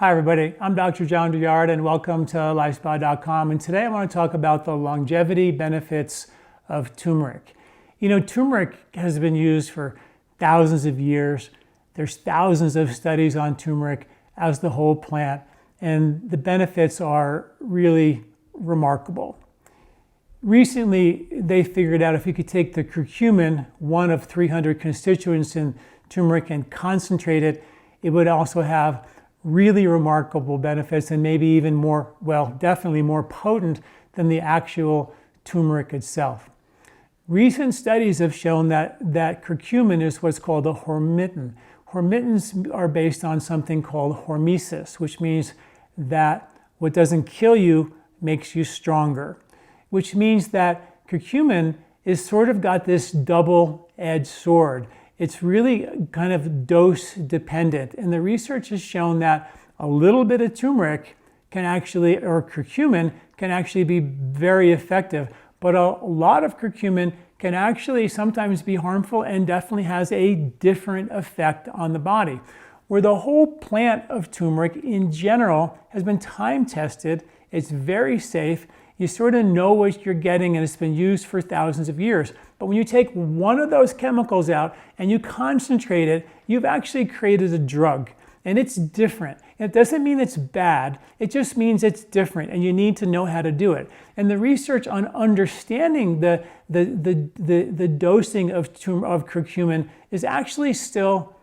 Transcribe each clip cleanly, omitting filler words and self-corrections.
Hi everybody, I'm Dr. John Douillard and welcome to LifeSpa.com, and today I want to talk about the longevity benefits of turmeric. You know, turmeric has been used for thousands of years. There's thousands of studies on turmeric as the whole plant, and the benefits are really remarkable. Recently, they figured out if you could take the curcumin, one of 300 constituents in turmeric, and concentrate it, it would also have really remarkable benefits and maybe even more, well, definitely more potent than the actual turmeric itself. Recent studies have shown that curcumin is what's called a hormetin. Hormetins are based on something called hormesis, which means that what doesn't kill you makes you stronger, which means that curcumin is sort of got this double-edged sword. It's really kind of dose dependent, and the research has shown that a little bit of turmeric can actually, or curcumin, can actually be very effective, but a lot of curcumin can actually sometimes be harmful and definitely has a different effect on the body. Where the whole plant of turmeric in general has been time tested, it's very safe, you sort of know what you're getting, and it's been used for thousands of years. But when you take one of those chemicals out and you concentrate it, you've actually created a drug, and it's different. It doesn't mean it's bad, it just means it's different, and you need to know how to do it. And the research on understanding the dosing of curcumin is actually still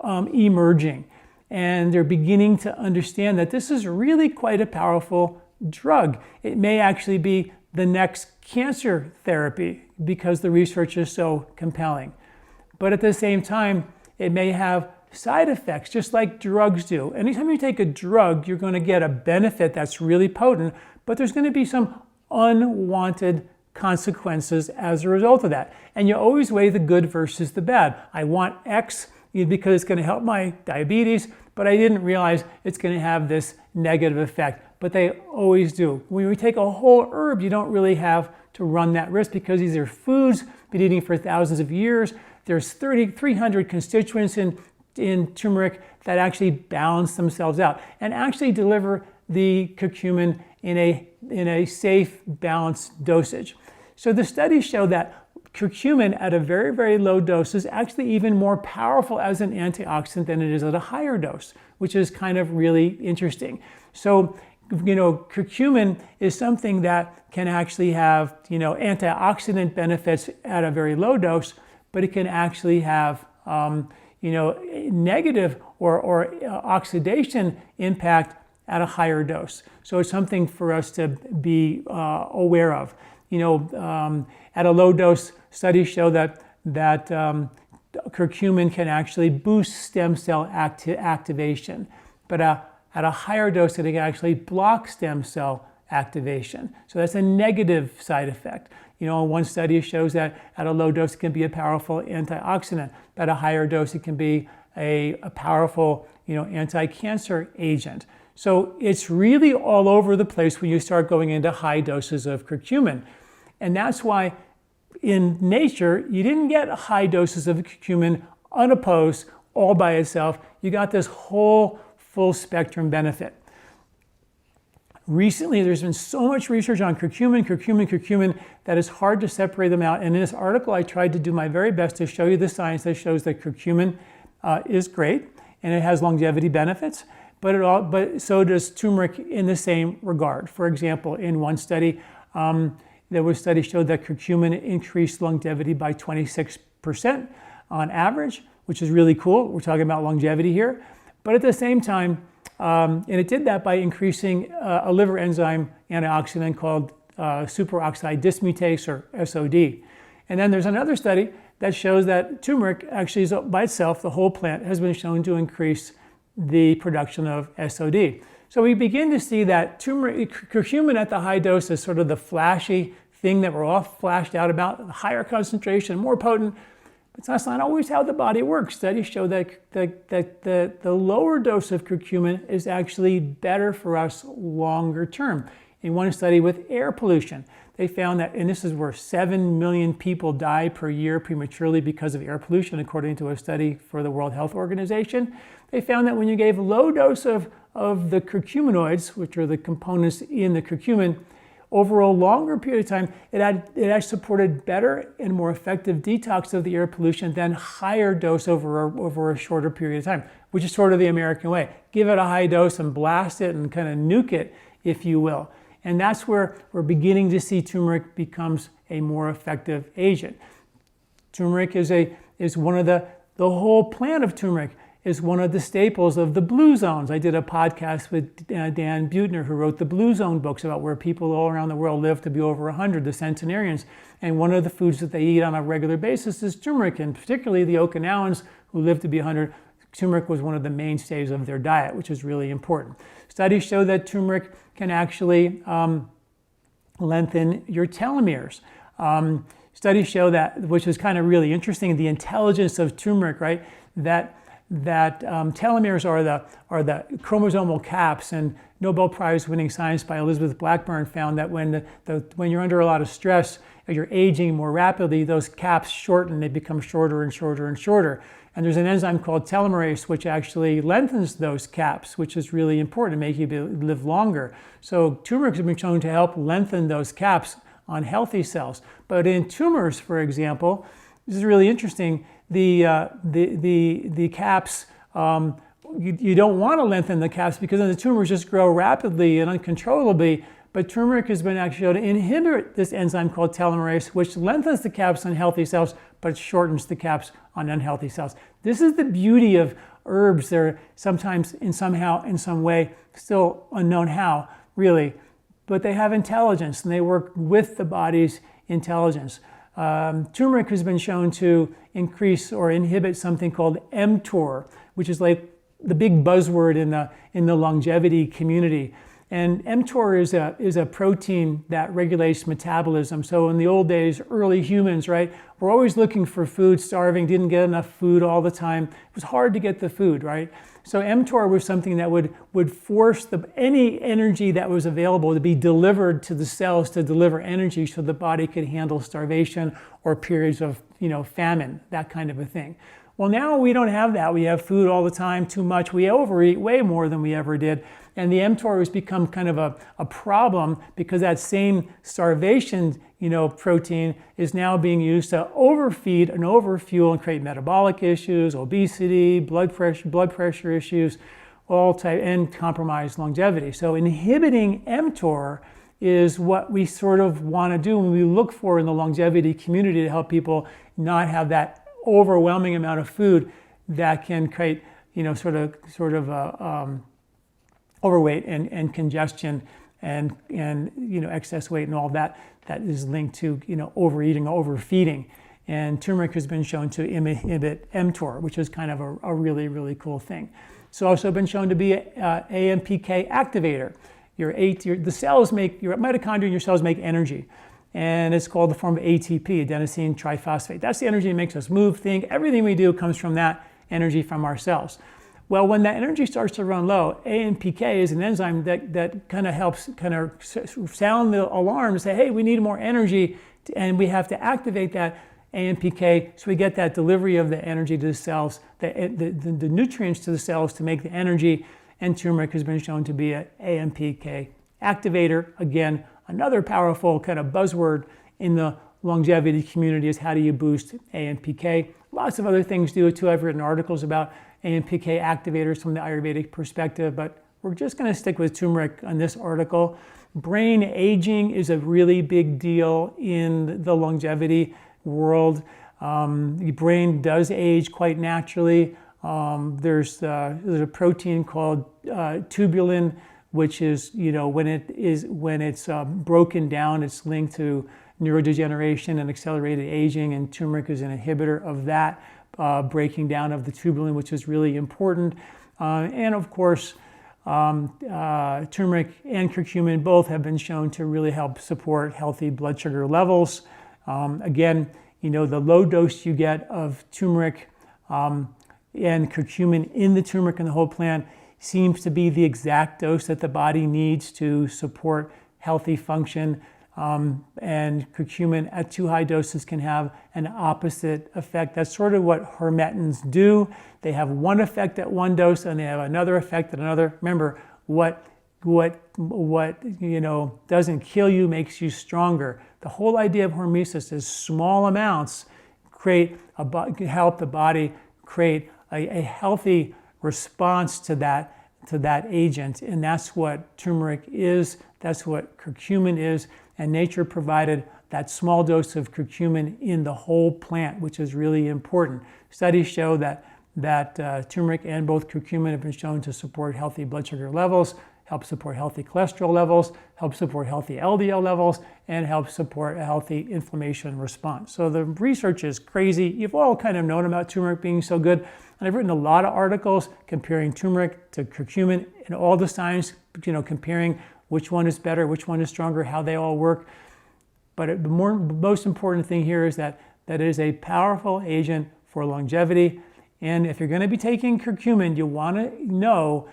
emerging. And they're beginning to understand that this is really quite a powerful drug. It may actually be the next cancer therapy because the research is so compelling. But at the same time, it may have side effects, just like drugs do. Anytime you take a drug, you're going to get a benefit that's really potent, but there's going to be some unwanted consequences as a result of that. And you always weigh the good versus the bad. I want X because it's going to help my diabetes, but I didn't realize it's going to have this negative effect. But they always do. When we take a whole herb, you don't really have to run that risk because these are foods been eating for thousands of years. There's 300 constituents in turmeric that actually balance themselves out and actually deliver the curcumin in a safe, balanced dosage. So the studies show that curcumin at a very, very low dose is actually even more powerful as an antioxidant than it is at a higher dose, which is kind of really interesting. So, you know, curcumin is something that can actually have, you know, antioxidant benefits at a very low dose, but it can actually have, you know, negative or oxidation impact at a higher dose. So it's something for us to be aware of. You know, at a low dose, studies show that curcumin can actually boost stem cell activation, but at a higher dose, it can actually block stem cell activation. So that's a negative side effect. You know, one study shows that at a low dose, it can be a powerful antioxidant. At a higher dose, it can be a powerful, you know, anti-cancer agent. So it's really all over the place when you start going into high doses of curcumin. And that's why in nature, you didn't get high doses of curcumin unopposed all by itself. You got this whole full spectrum benefit. Recently, there's been so much research on curcumin, that it's hard to separate them out. And in this article, I tried to do my very best to show you the science that shows that curcumin is great and it has longevity benefits, but so does turmeric in the same regard. For example, in one study, there was studies showed that curcumin increased longevity by 26% on average, which is really cool. We're talking about longevity here. But at the same time, and it did that by increasing a liver enzyme antioxidant called superoxide dismutase, or SOD. And then there's another study that shows that turmeric actually is by itself, the whole plant, has been shown to increase the production of SOD. So we begin to see that curcumin at the high dose is sort of the flashy thing that we're all flashed out about, higher concentration, more potent. But that's not always how the body works. Studies show that the lower dose of curcumin is actually better for us longer term. In one study with air pollution, they found that, and this is where 7 million people die per year prematurely because of air pollution, according to a study for the World Health Organization. They found that when you gave a low dose of of the curcuminoids, which are the components in the curcumin, over a longer period of time, it actually supported better and more effective detox of the air pollution than higher dose over a shorter period of time, which is sort of the American way. Give it a high dose and blast it and kind of nuke it, if you will. And that's where we're beginning to see turmeric becomes a more effective agent. Turmeric is one of the whole plant of turmeric is one of the staples of the blue zones. I did a podcast with Dan Buettner, who wrote the blue zone books about where people all around the world live to be over 100, the centenarians. And one of the foods that they eat on a regular basis is turmeric, and particularly the Okinawans who live to be 100. Turmeric was one of the mainstays of their diet, which is really important. Studies show that turmeric can actually lengthen your telomeres. Studies show that, which is kind of really interesting, the intelligence of turmeric, right? That telomeres are the chromosomal caps, and Nobel Prize winning science by Elizabeth Blackburn found that when you're under a lot of stress, you're aging more rapidly, those caps shorten, they become shorter and shorter and shorter. And there's an enzyme called telomerase which actually lengthens those caps, which is really important to make you live longer. So turmeric has been shown to help lengthen those caps on healthy cells. But in tumors, for example, this is really interesting. The caps, you don't want to lengthen the caps because then the tumors just grow rapidly and uncontrollably. But turmeric has been actually shown to inhibit this enzyme called telomerase, which lengthens the caps on healthy cells, but shortens the caps on unhealthy cells. This is the beauty of herbs. They're sometimes in some way, still unknown how, really, but they have intelligence and they work with the body's intelligence. Turmeric has been shown to increase or inhibit something called mTOR, which is like the big buzzword in the longevity community. And mTOR is a protein that regulates metabolism. So in the old days, early humans, right, were always looking for food, starving, didn't get enough food all the time. It was hard to get the food, right? So mTOR was something that would force any energy that was available to be delivered to the cells to deliver energy so the body could handle starvation or periods of famine, that kind of a thing. Well, now we don't have that. We have food all the time, too much. We overeat way more than we ever did. And the mTOR has become kind of a problem because that same starvation, protein is now being used to overfeed and overfuel and create metabolic issues, obesity, blood pressure issues, and compromised longevity. So inhibiting mTOR is what we sort of want to do when we look for in the longevity community to help people not have that overwhelming amount of food that can create, overweight and congestion and excess weight and all that is linked to overeating or overfeeding. And turmeric has been shown to inhibit mTOR, which is kind of a really, really cool thing. It's also been shown to be a AMPK activator. Your mitochondria in your cells make energy. And it's called the form of ATP, adenosine triphosphate. That's the energy that makes us move, think. Everything we do comes from that energy from our cells. Well, when that energy starts to run low, AMPK is an enzyme that kind of helps sound the alarm and say, hey, we need more energy, and we have to activate that AMPK so we get that delivery of the energy to the cells, the nutrients to the cells to make the energy, and turmeric has been shown to be an AMPK activator. Again, another powerful kind of buzzword in the longevity community is how do you boost AMPK. Lots of other things do it too. I've written articles about AMPK activators from the Ayurvedic perspective, but we're just going to stick with turmeric on this article. Brain aging is a really big deal in the longevity world. The brain does age quite naturally. There's a protein called tubulin, which is, when it's broken down, it's linked to neurodegeneration and accelerated aging, and turmeric is an inhibitor of that breaking down of the tubulin, which is really important. And of course, turmeric and curcumin both have been shown to really help support healthy blood sugar levels. Again, the low dose you get of turmeric and curcumin in the turmeric and the whole plant seems to be the exact dose that the body needs to support healthy function. and curcumin at too high doses can have an opposite effect. That's sort of what hormetins do. They have one effect at one dose and they have another effect at another. Remember, what doesn't kill you makes you stronger. The whole idea of hormesis is small amounts help the body create a healthy response to that agent, and that's what turmeric is. That's what curcumin is. And nature provided that small dose of curcumin in the whole plant, which is really important. Studies show that turmeric and both curcumin have been shown to support healthy blood sugar levels, help support healthy cholesterol levels, help support healthy LDL levels, and help support a healthy inflammation response. So the research is crazy. You've all kind of known about turmeric being so good. And I've written a lot of articles comparing turmeric to curcumin and all the science, comparing which one is better, which one is stronger, how they all work. But the most important thing here is that it is a powerful agent for longevity. And if you're going to be taking curcumin, you want to know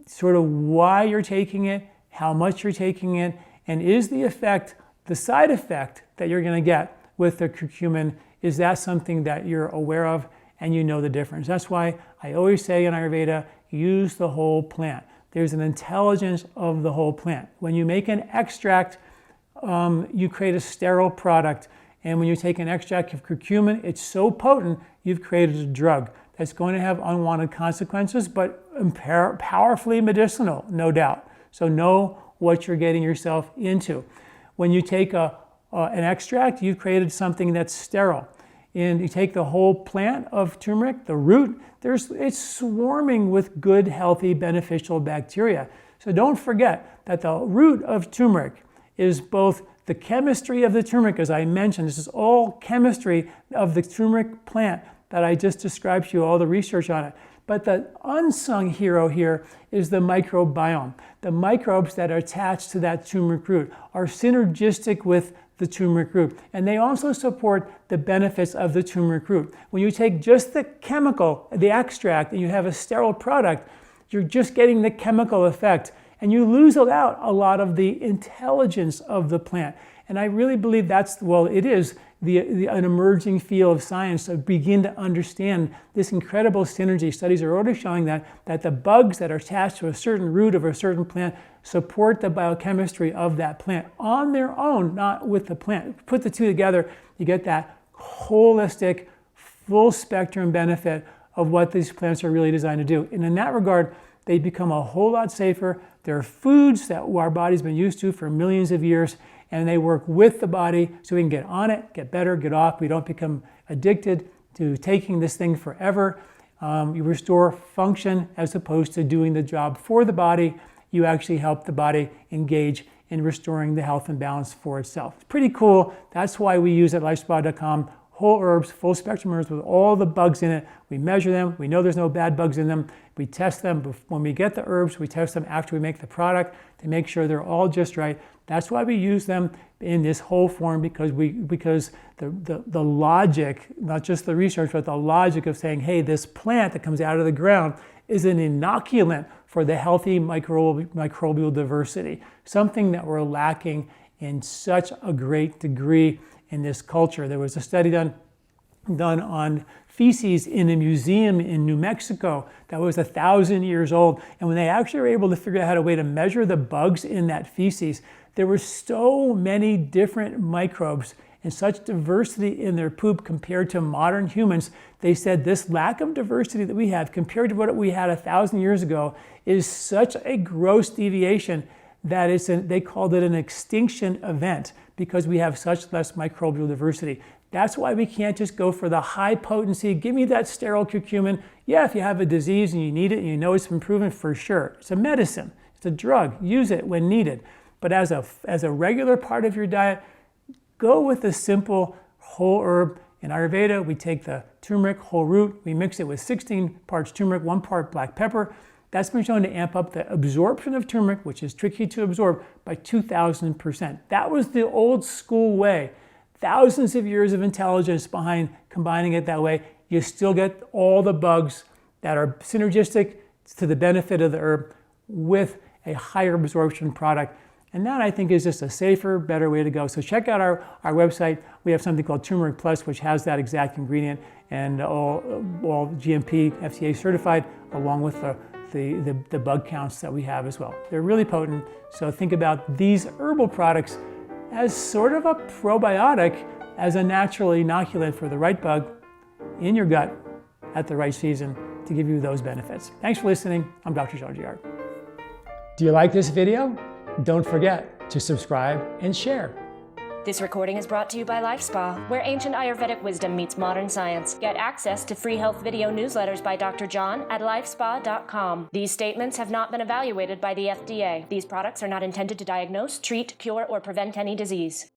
sort of why you're taking it, how much you're taking it, and is the side effect that you're going to get with the curcumin, is that something that you're aware of and you know the difference? That's why I always say in Ayurveda, use the whole plant. There's an intelligence of the whole plant. When you make an extract, you create a sterile product. And when you take an extract of curcumin, it's so potent, you've created a drug that's going to have unwanted consequences, but powerfully medicinal, no doubt. So know what you're getting yourself into. When you take an extract, you've created something that's sterile. And you take the whole plant of turmeric, the root, it's swarming with good, healthy, beneficial bacteria. So don't forget that the root of turmeric is both the chemistry of the turmeric, as I mentioned. This is all chemistry of the turmeric plant that I just described to you, all the research on it. But the unsung hero here is the microbiome. The microbes that are attached to that turmeric root are synergistic with the turmeric root. And they also support the benefits of the turmeric root. When you take just the chemical, the extract, and you have a sterile product, you're just getting the chemical effect. And you lose out a lot of the intelligence of the plant. And I really believe it is an emerging field of science to begin to understand this incredible synergy. Studies are already showing that the bugs that are attached to a certain root of a certain plant support the biochemistry of that plant on their own, not with the plant. Put the two together, you get that holistic, full spectrum benefit of what these plants are really designed to do. And in that regard, they become a whole lot safer. They're foods that our body's been used to for millions of years, and they work with the body so we can get on it, get better, get off. We don't become addicted to taking this thing forever. You restore function as opposed to doing the job for the body. You actually help the body engage in restoring the health and balance for itself. It's pretty cool. That's why we use at LifeSpa.com whole herbs, full spectrum herbs with all the bugs in it. We measure them. We know there's no bad bugs in them. We test them. When we get the herbs, we test them after we make the product to make sure they're all just right. That's why we use them in this whole form, because the logic, not just the research, but the logic of saying, hey, this plant that comes out of the ground is an inoculant for the healthy microbial diversity, something that we're lacking in such a great degree in this culture. There was a study done on feces in a museum in New Mexico that was 1,000 years old. And when they actually were able to figure out a way to measure the bugs in that feces, there were so many different microbes and such diversity in their poop compared to modern humans. They said this lack of diversity that we have compared to what we had 1,000 years ago is such a gross deviation that they called it an extinction event, because we have such less microbial diversity. That's why we can't just go for the high potency, give me that sterile curcumin. Yeah, if you have a disease and you need it and you know it's been proven, for sure. It's a medicine, it's a drug, use it when needed. But as a regular part of your diet, go with the simple whole herb. In Ayurveda, we take the turmeric whole root, we mix it with 16 parts turmeric, 1 part black pepper. That's been shown to amp up the absorption of turmeric, which is tricky to absorb, by 2,000%. That was the old school way. Thousands of years of intelligence behind combining it that way. You still get all the bugs that are synergistic to the benefit of the herb with a higher absorption product. And that, I think, is just a safer, better way to go. So check out our website. We have something called Turmeric Plus, which has that exact ingredient, and all GMP, FDA certified, along with the bug counts that we have as well. They're really potent. So think about these herbal products as sort of a probiotic, as a natural inoculant for the right bug in your gut at the right season to give you those benefits. Thanks for listening. I'm Dr. John Douillard. Do you like this video? Don't forget to subscribe and share. This recording is brought to you by LifeSpa, where ancient Ayurvedic wisdom meets modern science. Get access to free health video newsletters by Dr. John at lifespa.com. These statements have not been evaluated by the FDA. These products are not intended to diagnose, treat, cure, or prevent any disease.